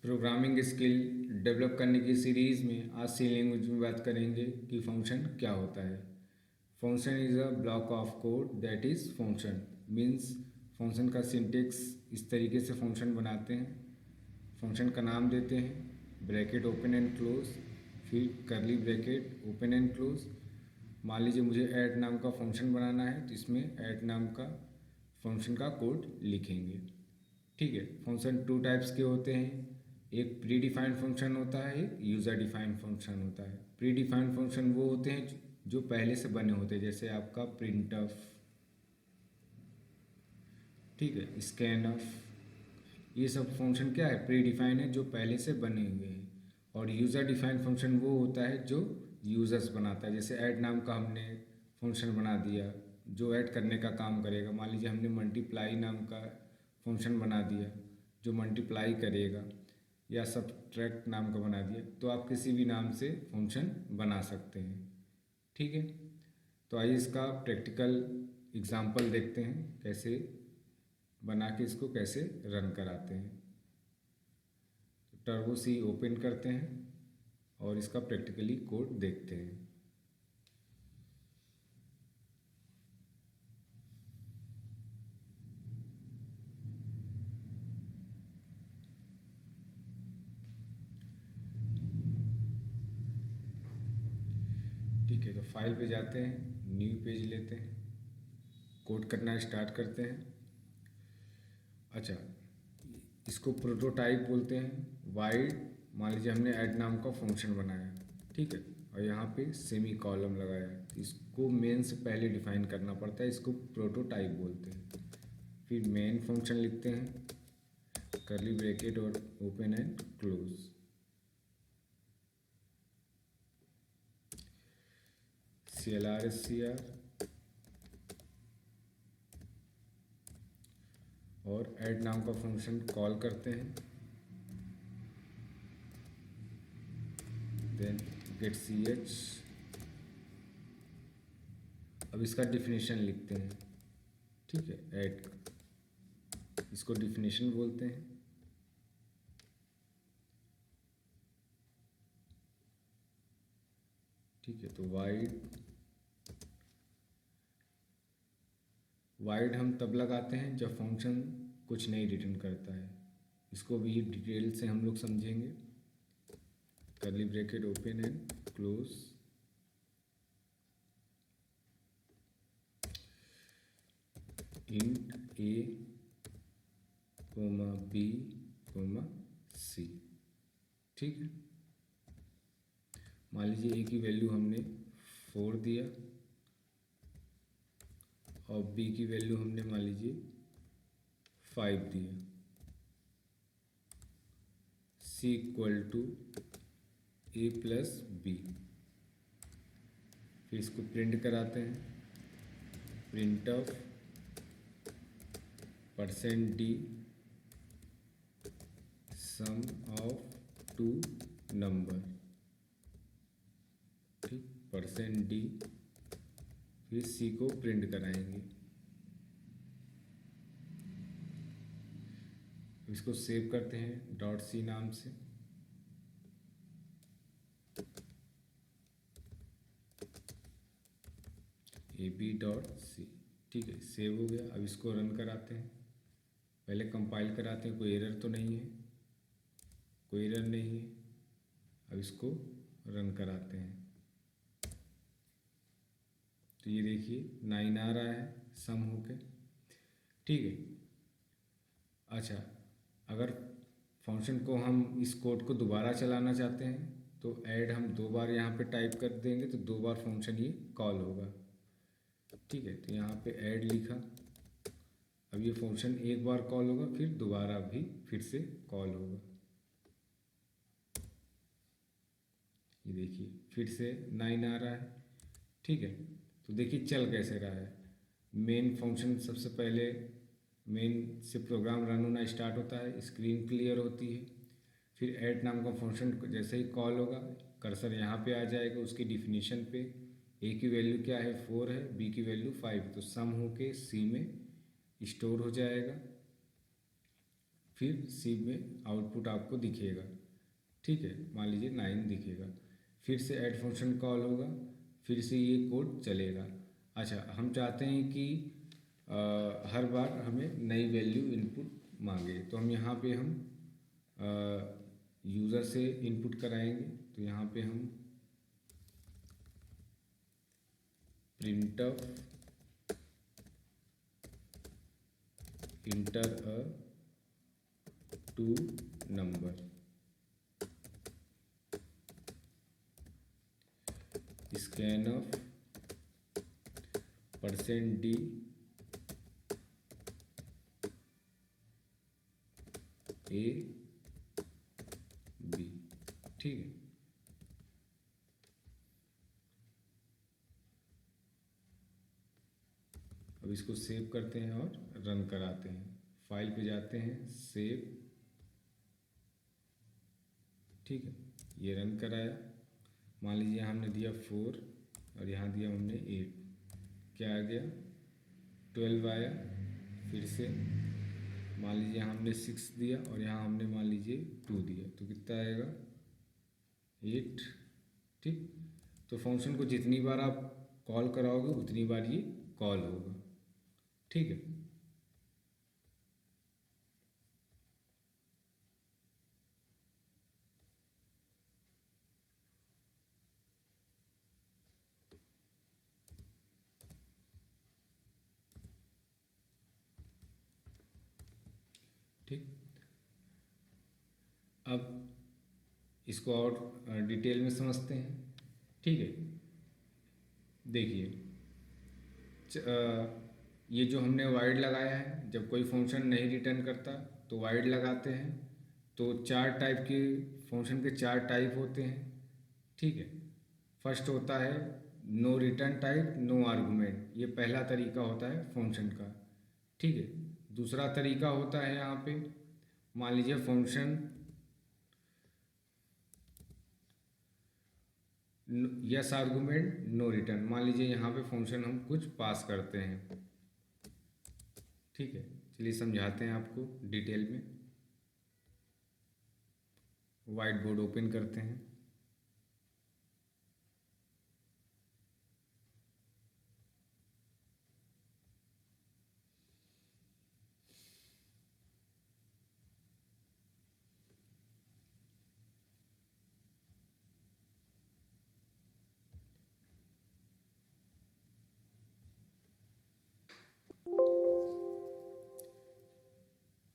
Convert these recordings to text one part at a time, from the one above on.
Programming skill develop करने की series में आज सी लैंग्वेज में बात करेंगे कि फंक्शन क्या होता है। Function is a block of code that is function means function का सिंटेक्स इस तरीके से फंक्शन बनाते हैं। फंक्शन का नाम देते हैं, ब्रैकेट ओपन एंड क्लोज, फिर करली ब्रैकेट ओपन एंड क्लोज। मान लीजिए मुझे ऐड नाम का फंक्शन बनाना है तो इसमें ऐड नाम का फंक्शन का कोड लिखेंगे। ठीक है। फंक्शन टू टाइप्स के होते हैं, एक प्री डिफाइंड फंक्शन होता है, एक यूज़र डिफाइंड फंक्शन होता है। प्री डिफाइंड फंक्शन वो होते हैं जो पहले से बने होते हैं, जैसे आपका प्रिंटफ, ठीक है, स्कैनफ, ये सब फंक्शन क्या है, प्री डिफाइंड है, जो पहले से बने हुए हैं। और यूज़र डिफाइंड फंक्शन वो होता है जो यूज़र्स बनाता है। जैसे ऐड नाम का हमने फंक्शन बना दिया जो ऐड करने का काम करेगा। मान लीजिए हमने मल्टीप्लाई नाम का फंक्शन बना दिया जो मल्टीप्लाई करेगा, या सब्ट्रैक्ट नाम का बना दिया, तो आप किसी भी नाम से फंक्शन बना सकते हैं। ठीक है। तो आइए इसका प्रैक्टिकल एग्जांपल देखते हैं, कैसे बना के इसको कैसे रन कराते हैं। तो टर्बो सी ओपन करते हैं और इसका प्रैक्टिकली कोड देखते हैं। ठीक है, तो फाइल पे जाते हैं, न्यू पेज लेते हैं, कोड करना स्टार्ट करते हैं। अच्छा, इसको प्रोटोटाइप बोलते हैं। वाइड, मान लीजिए हमने ऐड नाम का फंक्शन बनाया, ठीक है, और यहाँ पे सेमी कॉलम लगाया है, तो इसको मेन से पहले डिफाइन करना पड़ता है, इसको प्रोटोटाइप बोलते हैं। फिर मेन फंक्शन लिखते हैं, करली ब्रैकेट और ओपन एंड क्लोज। CLR और ऐड नाम का फंक्शन कॉल करते हैं, देन गेट ch। अब इसका डिफिनीशन लिखते हैं, ठीक है, ऐड, इसको डिफिनीशन बोलते हैं। ठीक है, तो वाइड हम तब लगाते हैं जब फंक्शन कुछ नहीं रिटर्न करता है। इसको भी डिटेल से हम लोग समझेंगे। करली bracket open and close, int a, b, c। ठीक है, मान लीजिए a की वैल्यू हमने 4 दिया और b की वैल्यू हमने मान लीजिए 5 दिया। c equal to a plus b. फिर इसको प्रिंट कराते हैं, print of %d sum of two number, ठीक, %d, फिर c को प्रिंट कराएंगे। इसको सेव करते हैं .c नाम से। ab.c, ठीक है, सेव हो गया। अब इसको रन कराते हैं, पहले कंपाइल कराते हैं, कोई एरर तो नहीं है, कोई एरर नहीं है। अब इसको रन कराते हैं, तो ये देखिए 9 आ रहा है सम होके। ठीक है। अच्छा, अगर फंक्शन को हम इस कोड को दोबारा चलाना चाहते हैं तो ऐड हम 2 बार यहाँ पे टाइप कर देंगे तो 2 बार फंक्शन ये कॉल होगा। ठीक है, तो यहाँ पे ऐड लिखा, अब ये फंक्शन एक बार कॉल होगा, फिर दोबारा भी फिर से कॉल होगा। ये देखिए फिर से 9 आ रहा है। ठीक है, तो देखिए चल कैसे रहा है। मेन फंक्शन सबसे पहले मेन से प्रोग्राम रन होना स्टार्ट होता है, स्क्रीन क्लियर होती है। फिर ऐड नाम का फंक्शन जैसे ही कॉल होगा, कर्सर यहाँ पे आ जाएगा उसकी डिफिनीशन पे। ए की वैल्यू क्या है, 4 है, बी की वैल्यू 5, तो सम होके सी में स्टोर हो जाएगा। फिर सी में आउटपुट आपको दिखेगा, ठीक है, मान लीजिए 9 दिखेगा। फिर से ऐड फंक्शन कॉल होगा, फिर से ये कोड चलेगा। अच्छा, हम चाहते हैं कि हर बार हमें नई वैल्यू इनपुट मांगे, तो हम यहाँ पे हम यूज़र से इनपुट कराएंगे। तो यहाँ पे हम printf enter a to number, scanf %d a b, ठीक है। अब इसको सेव करते हैं और रन कराते हैं। फाइल पे जाते हैं, सेव, ठीक है, ये रन कराया। मान लीजिए हमने दिया 4 और यहाँ दिया हमने 8, क्या आ गया 12 आया। फिर से मान लीजिए हमने 6 दिया और यहाँ हमने मान लीजिए 2 दिया, तो कितना आएगा 8, ठीक। तो फंक्शन को जितनी बार आप कॉल कराओगे उतनी बार ये कॉल होगा, ठीक है। ठीक, अब इसको और डिटेल में समझते हैं, ठीक है। देखिए, ये जो हमने वाइड लगाया है, जब कोई फंक्शन नहीं रिटर्न करता तो वाइड लगाते हैं। तो 4 टाइप के फंक्शन के 4 टाइप होते हैं, ठीक है। फर्स्ट होता है no return type, no argument, ये पहला तरीका होता है फंक्शन का, ठीक है। दूसरा तरीका होता है यहाँ पे, मान लीजिए function yes argument no return, मान लीजिए यहाँ पे फंक्शन हम कुछ पास करते हैं, ठीक है। चलिए समझाते हैं आपको डिटेल में। वाइट बोर्ड ओपन करते हैं।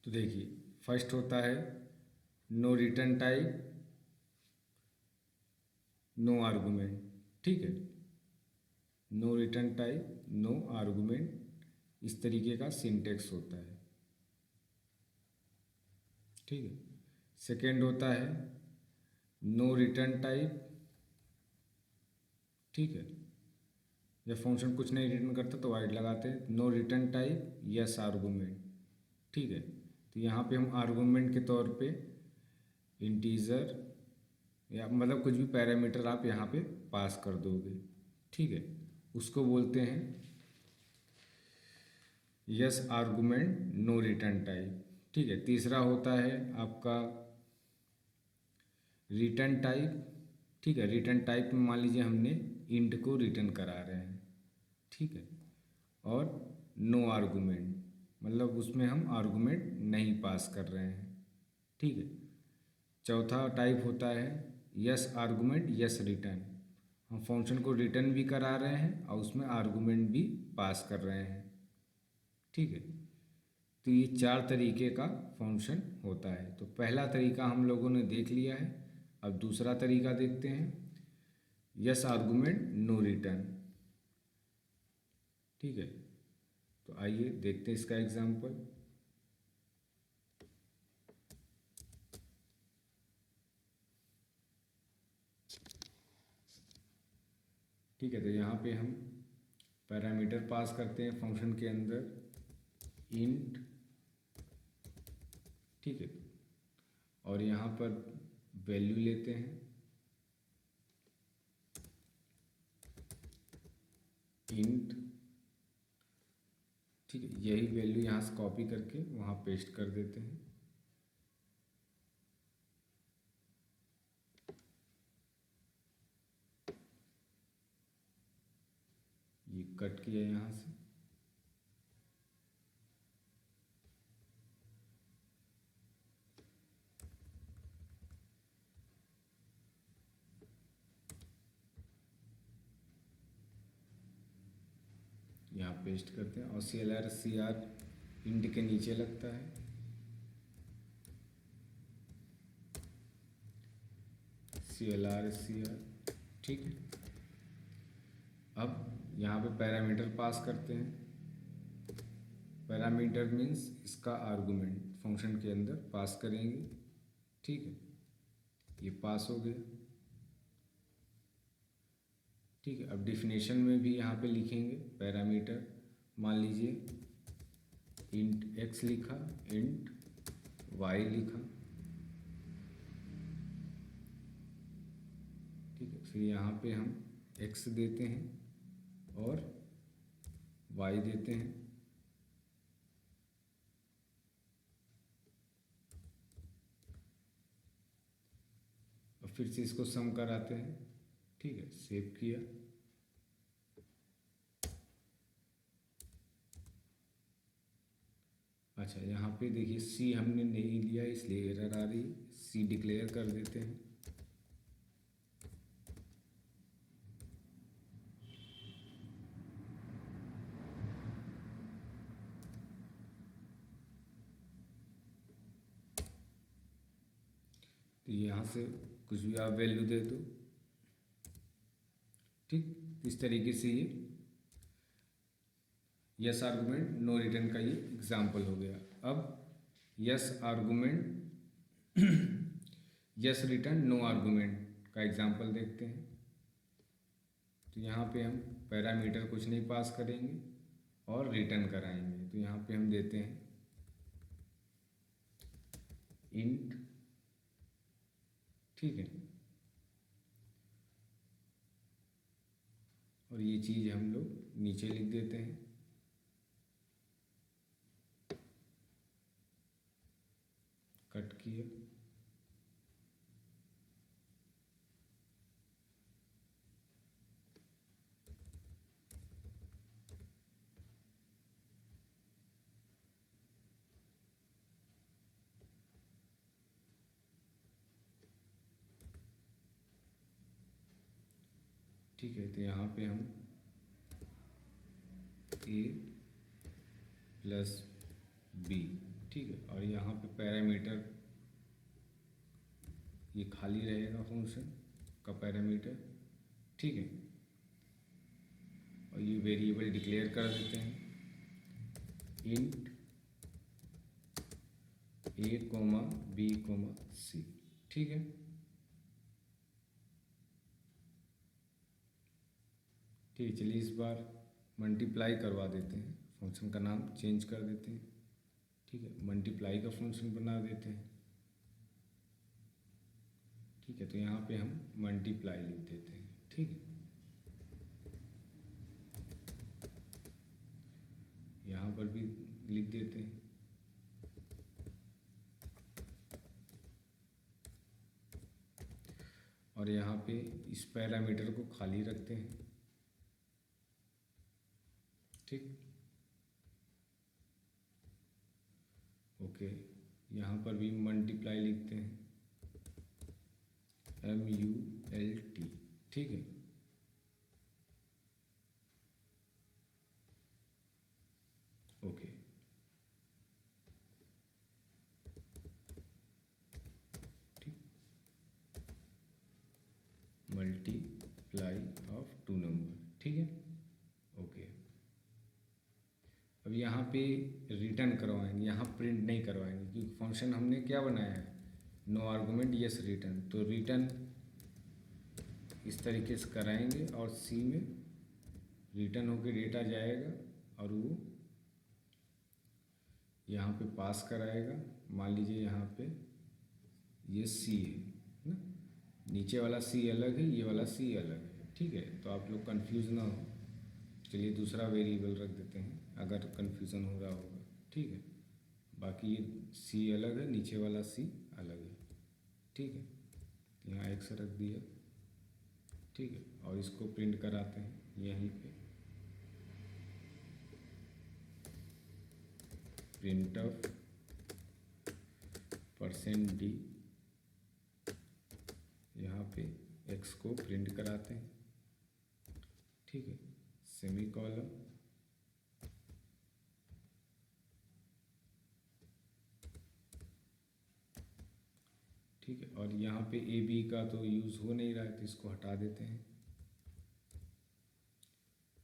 तो देखिए, फर्स्ट होता है no return type, no argument, ठीक है। No return type, no argument, इस तरीके का सिंटेक्स होता है, ठीक है। सेकेंड होता है नो रिटर्न टाइप, ठीक है। जब फंक्शन कुछ नहीं रिटर्न करता तो वाइड लगाते हैं। No return type yes argument, ठीक है। तो यहाँ पे हम आर्गुमेंट के तौर पे इंटीजर या मतलब कुछ भी पैरामीटर आप यहाँ पे पास कर दोगे, ठीक है। उसको बोलते हैं yes argument no return type, ठीक है। तीसरा होता है आपका रिटर्न टाइप, ठीक है। रिटर्न टाइप में मान लीजिए हमने इंट को रिटर्न करा रहे हैं, ठीक है। और नो आर्गुमेंट, मतलब उसमें हम आर्गुमेंट नहीं पास कर रहे हैं, ठीक है। चौथा टाइप होता है यस आर्गुमेंट यस रिटर्न, हम फंक्शन को रिटर्न भी करा रहे हैं और उसमें आर्गुमेंट भी पास कर रहे हैं, ठीक है। तो ये 4 तरीके का फंक्शन होता है। तो पहला तरीका हम लोगों ने देख लिया है। अब दूसरा तरीका देखते हैं, यस आर्गुमेंट नो रिटर्न, ठीक है। तो आइए देखते हैं इसका एग्जाम्पल। ठीक है, तो यहाँ पे हम पैरामीटर पास करते हैं फंक्शन के अंदर इंट, ठीक है। और यहाँ पर वैल्यू लेते हैं इंट, ठीक है। यही वैल्यू यहाँ से कॉपी करके वहाँ पेस्ट कर देते हैं, ये कट किया यहाँ से, यहाँ पेस्ट करते हैं और CLR इंट के नीचे लगता है। CLR ठीक है। अब यहाँ पे पैरामीटर पास करते हैं। पैरामीटर मीन्स इसका आर्गुमेंट फंक्शन के अंदर पास करेंगे, ठीक है। ये पास हो गया, ठीक है। अब डिफिनेशन में भी यहाँ पे लिखेंगे पैरामीटर, मान लीजिए इंट x लिखा, इंट y लिखा, ठीक है। फिर यहाँ पे हम x देते हैं और y देते हैं, और फिर से इसको सम कराते हैं, ठीक है। सेव किया, अच्छा यहाँ पे देखिए C हमने नहीं लिया इसलिए एरर आ रही है, C डिक्लेयर कर देते हैं। तो यहाँ से कुछ भी आप वैल्यू दे दो, ठीक। इस तरीके से ये यस आर्गुमेंट नो रिटर्न का ये एग्जाम्पल हो गया। अब yes argument yes return no argument का एग्जाम्पल देखते हैं। तो यहाँ पे हम पैरामीटर कुछ नहीं पास करेंगे और रिटर्न कराएंगे। तो यहाँ पे हम देते हैं इंट, ठीक है। और ये चीज़ हम लोग नीचे लिख देते हैं, कट किया, ठीक है। तो यहाँ पे हम a प्लस b, ठीक है। और यहाँ पे पैरामीटर ये खाली रहेगा फंक्शन का पैरामीटर, ठीक है। और ये वेरिएबल डिक्लेयर कर देते हैं इंट a, b, c, ठीक है। ठीक है, चलिए इस बार मल्टीप्लाई करवा देते हैं, फंक्शन का नाम चेंज कर देते हैं, ठीक है। मल्टीप्लाई का फंक्शन बना देते हैं, ठीक है। तो यहाँ पे हम मल्टीप्लाई लिख देते हैं, ठीक है। यहाँ पर भी लिख देते हैं, और यहाँ पे इस पैरामीटर को खाली रखते हैं, ठीक, ओके। यहाँ पर भी मल्टीप्लाई लिखते हैं MULT, ठीक है। ओके, ठीक, मल्टीप्लाई ऑफ टू नंबर, ठीक है, ओके। अब यहाँ पे रिटर्न करवाएंगे, यहाँ प्रिंट नहीं करवाएंगे क्योंकि फंक्शन हमने क्या बनाया है, नो आर्गुमेंट यस रिटर्न। तो रिटर्न इस तरीके से कराएंगे और C में रिटर्न होकर डेटा जाएगा और वो यहाँ पे पास कराएगा। मान लीजिए यहाँ पे ये C है ना, नीचे वाला C अलग है, ये वाला C अलग है, ठीक है। तो आप लोग कंफ्यूज ना हो, चलिए दूसरा वेरिएबल रख देते हैं अगर कन्फ्यूज़न हो रहा होगा, ठीक है। बाकी ये C अलग है, नीचे वाला C अलग है, ठीक है। यहाँ x रख दिया, ठीक है। और इसको प्रिंट कराते हैं यहीं पे, प्रिंट ऑफ %d, यहाँ पे x को प्रिंट कराते हैं, ठीक है, सेमी कॉलम, ठीक है। और यहाँ पे ए बी का तो यूज़ हो नहीं रहा है तो इसको हटा देते हैं,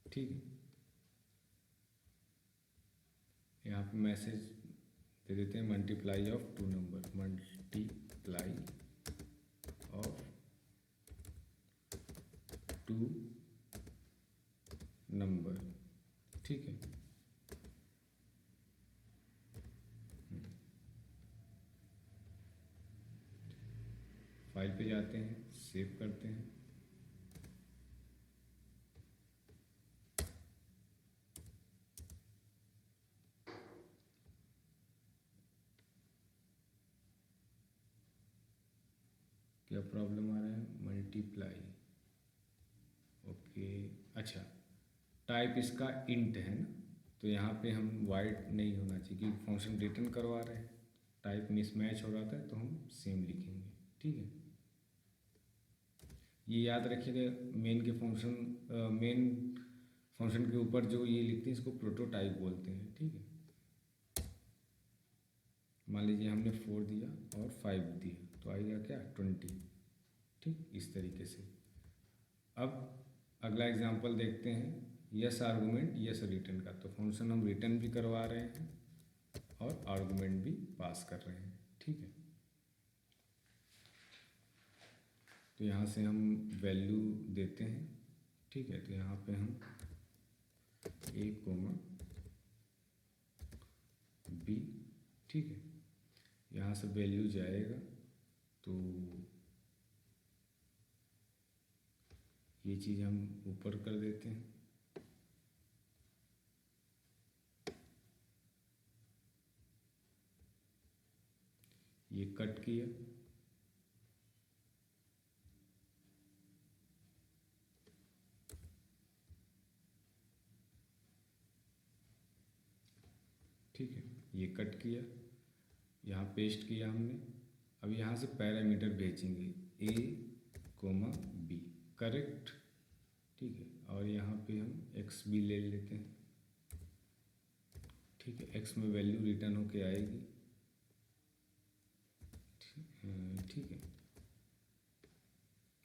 ठीक है। यहाँ पे मैसेज दे देते हैं multiply of 2 number, multiply of 2 number, ठीक है। फाइल पे जाते हैं, सेव करते हैं, क्या प्रॉब्लम आ रहा है, मल्टीप्लाई, ओके। अच्छा, टाइप इसका इंट है ना, तो यहाँ पे हम वाइड नहीं होना चाहिए क्योंकि फंक्शन रिटर्न करवा रहे हैं, टाइप मिसमैच हो रहा था तो हम सेम लिखेंगे, ठीक है। ये याद रखिएगा, मेन फंक्शन के ऊपर जो ये लिखते हैं इसको प्रोटोटाइप बोलते हैं, ठीक है। मान लीजिए हमने 4 दिया और 5 दिया तो आएगा क्या 20, ठीक, इस तरीके से। अब अगला एग्जांपल देखते हैं, यस आर्गूमेंट यस रिटर्न का। तो फंक्शन हम रिटर्न भी करवा रहे हैं और आर्गूमेंट भी पास कर रहे हैं, ठीक है। तो यहाँ से हम वैल्यू देते हैं, ठीक है। तो यहाँ पे हम a, b, ठीक है। यहाँ से वैल्यू जाएगा तो ये चीज़ हम ऊपर कर देते हैं, ये कट किया, ठीक है, ये कट किया, यहाँ पेस्ट किया हमने। अब यहाँ से पैरामीटर भेजेंगे a, b, करेक्ट, ठीक है। और यहाँ पे हम x भी ले लेते हैं, ठीक है। x में वैल्यू रिटर्न होके आएगी, ठीक है,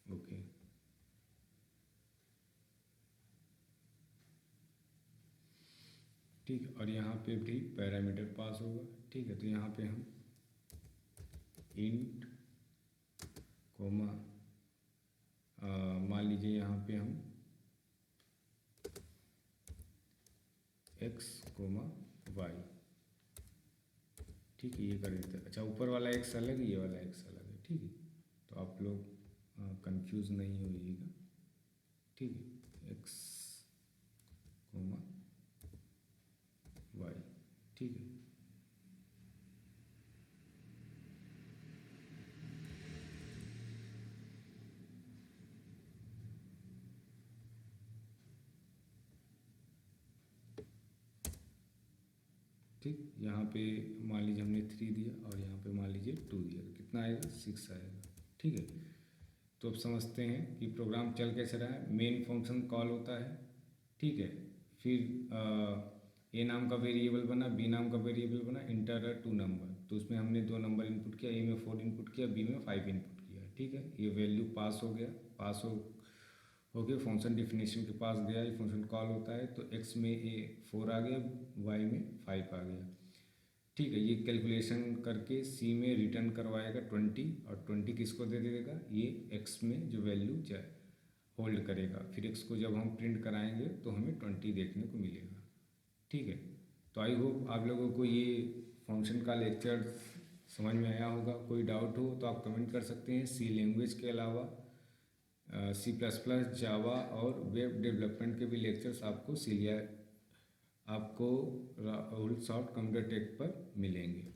ओके। ठीक है, और यहाँ पे भी पैरामीटर पास होगा, ठीक है। तो यहाँ पे हम इंट कोमा, मान लीजिए यहाँ पे हम x, y, ठीक है, ये कर देते हैं। अच्छा, ऊपर वाला x अलग है, ये वाला x अलग है, ठीक है। तो आप लोग कंफ्यूज नहीं होइएगा, ठीक है, x, y, ठीक है। ठीक, यहाँ पे मान लीजिए हमने 3 दिया और यहाँ पे मान लीजिए 2 दिया, तो कितना आएगा 6 आएगा, ठीक है। तो अब समझते हैं कि प्रोग्राम चल कैसे रहा है। मेन फंक्शन कॉल होता है, ठीक है। फिर ए नाम का वेरिएबल बना, बी नाम का वेरिएबल बना, इंटर 2 नंबर, तो उसमें हमने 2 नंबर इनपुट किया, ए में 4 इनपुट किया, बी में 5 इनपुट किया, ठीक है। ये वैल्यू पास हो गया, पास हो गया, फंक्शन डिफिनेशन के पास गया, ये फंक्शन कॉल होता है। तो x में ए 4 आ गया, y में 5 आ गया, ठीक है। ये कैलकुलेशन करके c में रिटर्न करवाएगा 20, और 20 किसको दे देगा, ये x में जो वैल्यू होल्ड करेगा। फिर x को जब हम प्रिंट कराएंगे तो हमें 20 देखने को मिलेगा, ठीक है। तो आई होप आप लोगों को ये फंक्शन का लेक्चर समझ में आया होगा। कोई डाउट हो तो आप कमेंट कर सकते हैं। सी लैंग्वेज के अलावा C++, जावा और वेब डेवलपमेंट के भी लेक्चर्स आपको राहुल सॉफ्ट कंप्यूटर टेक पर मिलेंगे।